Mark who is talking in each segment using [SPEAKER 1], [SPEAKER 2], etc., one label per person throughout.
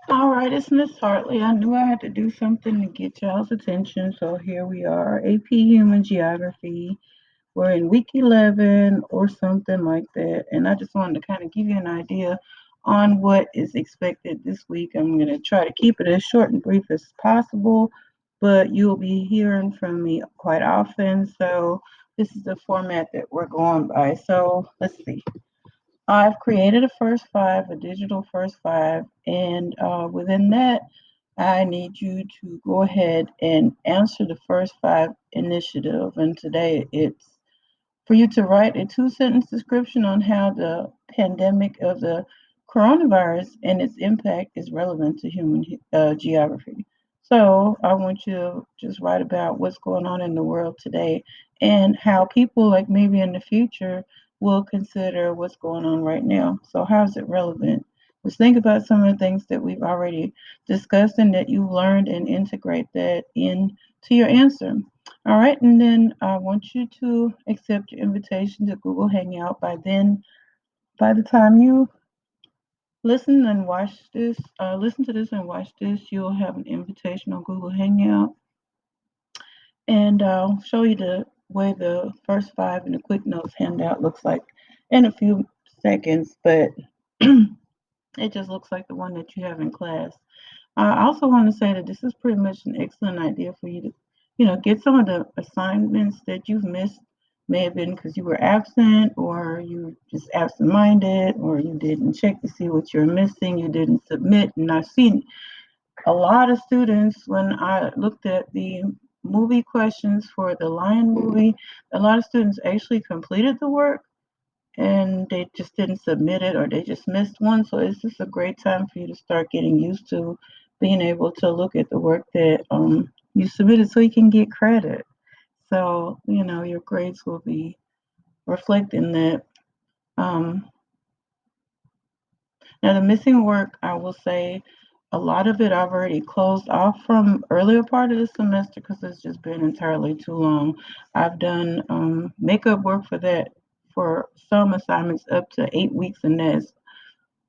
[SPEAKER 1] All right, it's Miss Hartley. I knew I had to do something to get y'all's attention, so here we are, AP Human Geography. We're in week 11 or something like that, and I just wanted to kind of give you an idea on what is expected this week. I'm going to try to keep it as short and brief as possible, but you'll be hearing from me quite often, so this is the format that we're going by. So let's see. I've created a first five, a digital first five, and within that, I need you to go ahead and answer the first five initiative. And today it's for you to write a two-sentence description on how the pandemic of the coronavirus and its impact is relevant to human geography. So I want you to just write about what's going on in the world today and how people, like maybe in the future, will consider what's going on right now. So how is it relevant? Let's think about some of the things that we've already discussed and that you've learned and integrate that into your answer. All right, and then I want you to accept your invitation to Google Hangout. By the time you listen to this and watch this, you'll have an invitation on Google Hangout, and I'll show you the way the first five in the quick notes handout looks like in a few seconds, but it just looks like the one that you have in class. I also want to say that this is pretty much an excellent idea for you to, get some of the assignments that you've missed. May have been because you were absent, or you just absent-minded, or you didn't check to see what you're missing, you didn't submit. And I've seen a lot of students when I looked at the movie questions for the Lion movie, a lot of students actually completed the work and they just didn't submit it or they just missed one. So it's just a great time for you to start getting used to being able to look at the work that you submitted so you can get credit. So, your grades will be reflecting that. Um, Now, the missing work, I will say a lot of it I've already closed off from earlier part of the semester because it's just been entirely too long. I've done makeup work for that for some assignments up to 8 weeks, and that's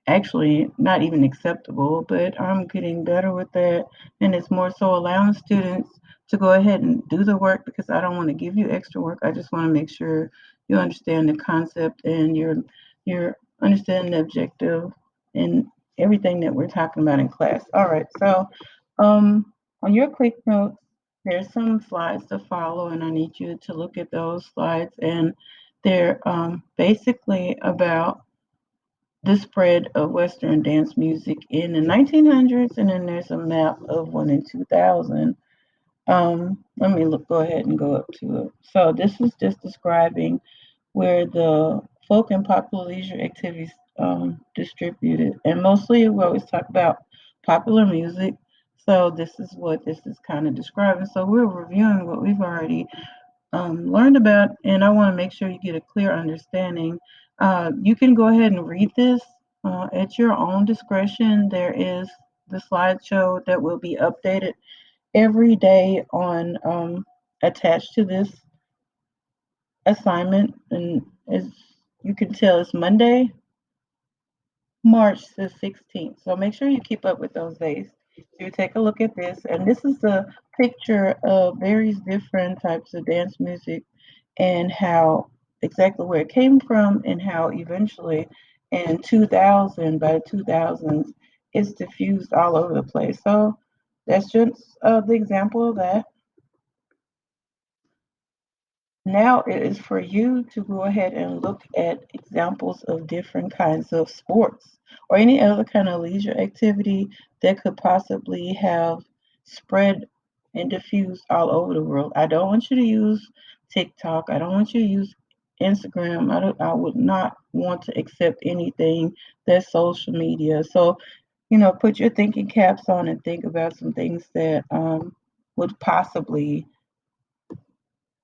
[SPEAKER 1] actually not even acceptable, but I'm getting better with that. And it's more so allowing students to go ahead and do the work because I don't want to give you extra work. I just want to make sure you understand the concept and you're understanding the objective and everything that we're talking about in class. All right, so on your quick notes, there's some slides to follow, and I need you to look at those slides. And they're basically about the spread of Western dance music in the 1900s, and then there's a map of one in 2000. Let me go ahead and go up to it. So this is just describing where the folk and popular leisure activities distributed, and mostly we always talk about popular music. So this is what this is kind of describing. So we're reviewing what we've already learned about, and I want to make sure you get a clear understanding. You can go ahead and read this at your own discretion. There is the slideshow that will be updated every day on attached to this assignment, and as you can tell, it's Monday, March the 16th. So make sure you keep up with those days. So you take a look at this, and this is a picture of various different types of dance music and how exactly where it came from and how eventually in 2000, by the 2000s, it's diffused all over the place. So that's just the example of that. Now it is for you to go ahead and look at examples of different kinds of sports or any other kind of leisure activity that could possibly have spread and diffused all over the world. I don't want you to use TikTok. I don't want you to use Instagram. I would not want to accept anything that's social media. So, put your thinking caps on and think about some things that would possibly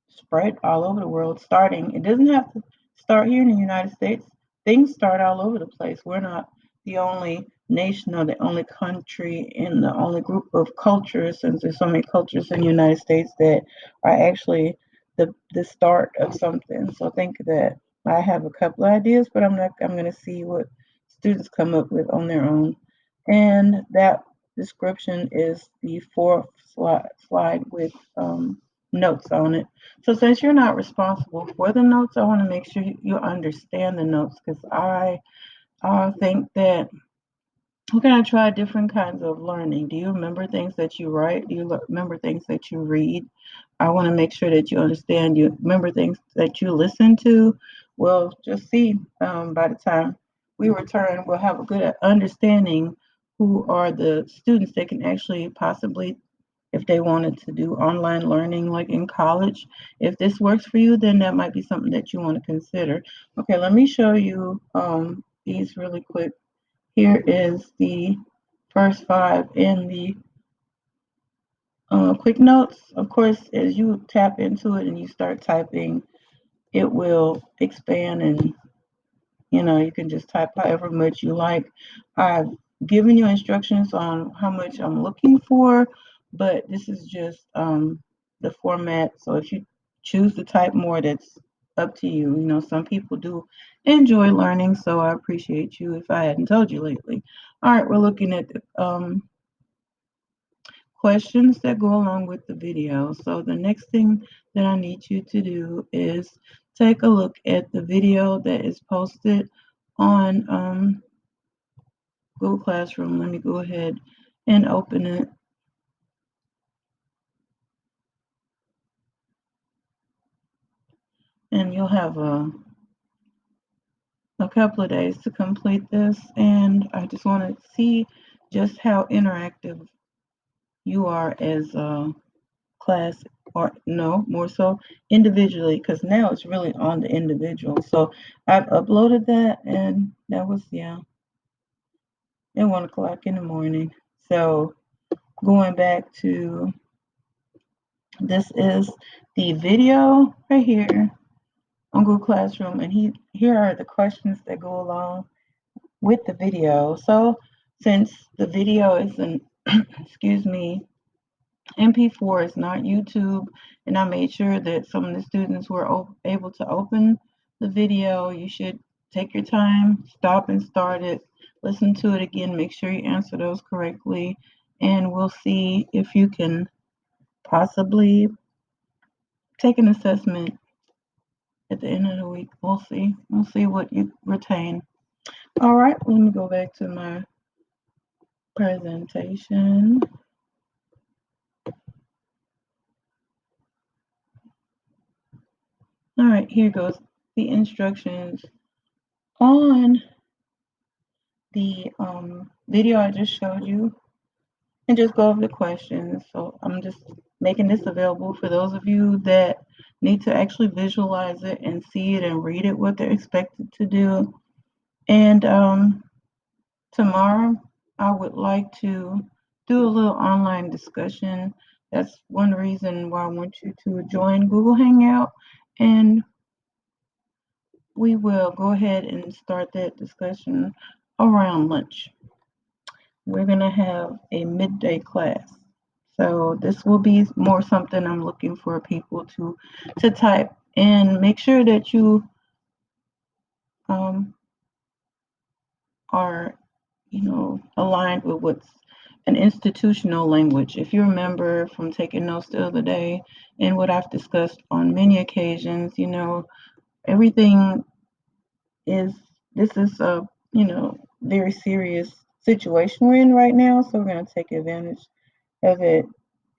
[SPEAKER 1] spread all over the world, starting. It doesn't have to start here in the United States. Things start all over the place. We're not the only nation or the only country in the only group of cultures, since there's so many cultures in the United States that are actually the start of something. So I think that I have a couple of ideas, but I'm going to see what students come up with on their own. And that description is the fourth slide with notes on it. So since you're not responsible for the notes, I want to make sure you understand the notes, because I think that we're going to try different kinds of learning. Do you remember things that you write? Do you remember things that you read? I want to make sure that you understand. You remember things that you listen to? Well, just see, by the time we return, we'll have a good understanding who are the students that can actually possibly, if they wanted to do online learning like in college. If this works for you, then that might be something that you want to consider. Okay, let me show you these really quick. Here is the first five in the quick notes. Of course, as you tap into it and you start typing, it will expand, and you can just type however much you like. I've given you instructions on how much I'm looking for, but this is just the format. So if you choose to type more, that's up to you. Some people do enjoy learning, so I appreciate you if I hadn't told you lately. All right, we're looking at the questions that go along with the video. So the next thing that I need you to do is take a look at the video that is posted on Google Classroom. Let me go ahead and open it. And you'll have a couple of days to complete this. And I just want to see just how interactive you are as a class, or no, more so individually, because now it's really on the individual. So I've uploaded that, and that was, yeah, at 1 o'clock in the morning. So going back to, this is the video right here on Google Classroom, and here are the questions that go along with the video. So since the video is an excuse me, MP4 is not YouTube, and I made sure that some of the students were able to open the video. You should take your time, stop and start it, listen to it again, make sure you answer those correctly, and we'll see if you can possibly take an assessment at the end of the week. We'll see. We'll see what you retain. All right, let me go back to my presentation. All right, here goes the instructions on the video I just showed you, and just go over the questions. So I'm just making this available for those of you that need to actually visualize it and see it and read it, what they're expected to do. And tomorrow I would like to do a little online discussion. That's one reason why I want you to join Google Hangout, and we will go ahead and start that discussion around lunch. We're going to have a midday class. So this will be more something I'm looking for people to type, and make sure that you are aligned with what's an institutional language. If you remember from taking notes the other day, and what I've discussed on many occasions, everything is this is a very serious situation we're in right now, so we're going to take advantage of it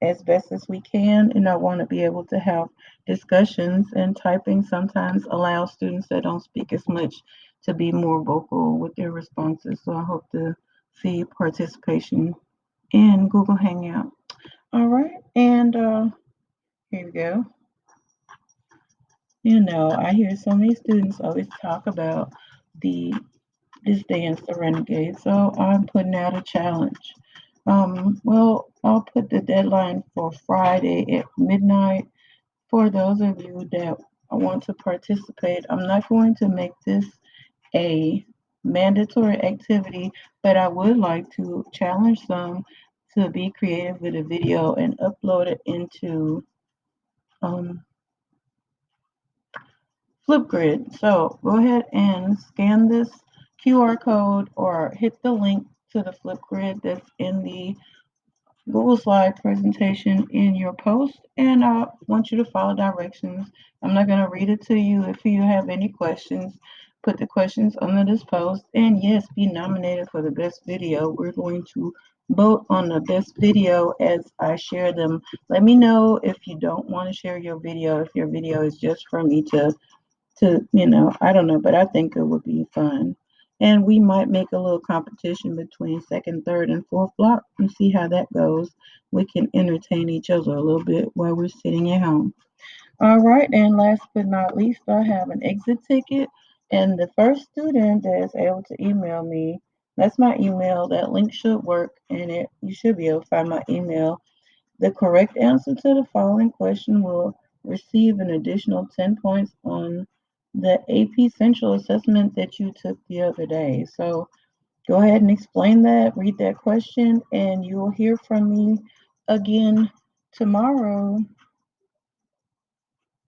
[SPEAKER 1] as best as we can. And I want to be able to have discussions, and typing sometimes allows students that don't speak as much to be more vocal with their responses. So I hope to see participation in Google Hangout. All right, and here we go. I hear so many students always talk about this dance, the Renegade. So I'm putting out a challenge. Well, I'll put the deadline for Friday at midnight for those of you that want to participate. I'm not going to make this a mandatory activity, but I would like to challenge some to be creative with a video and upload it into um, Flipgrid. So go ahead and scan this QR code or hit the link to the Flipgrid that's in the Google Slide presentation in your post, and I want you to follow directions. I'm not going to read it to you. If you have any questions, put the questions under this post, and yes, be nominated for the best video. We're going to vote on the best video as I share them. Let me know if you don't want to share your video, if your video is just for me to I don't know, but I think it would be fun. And we might make a little competition between second, third, and fourth block and see how that goes. We can entertain each other a little bit while we're sitting at home. All right, and last but not least, I have an exit ticket. And the first student that is able to email me, that's my email. That link should work, and you should be able to find my email. The correct answer to the following question will receive an additional 10 points on the AP Central assessment that you took the other day. So go ahead and explain that, read that question, and you will hear from me again tomorrow.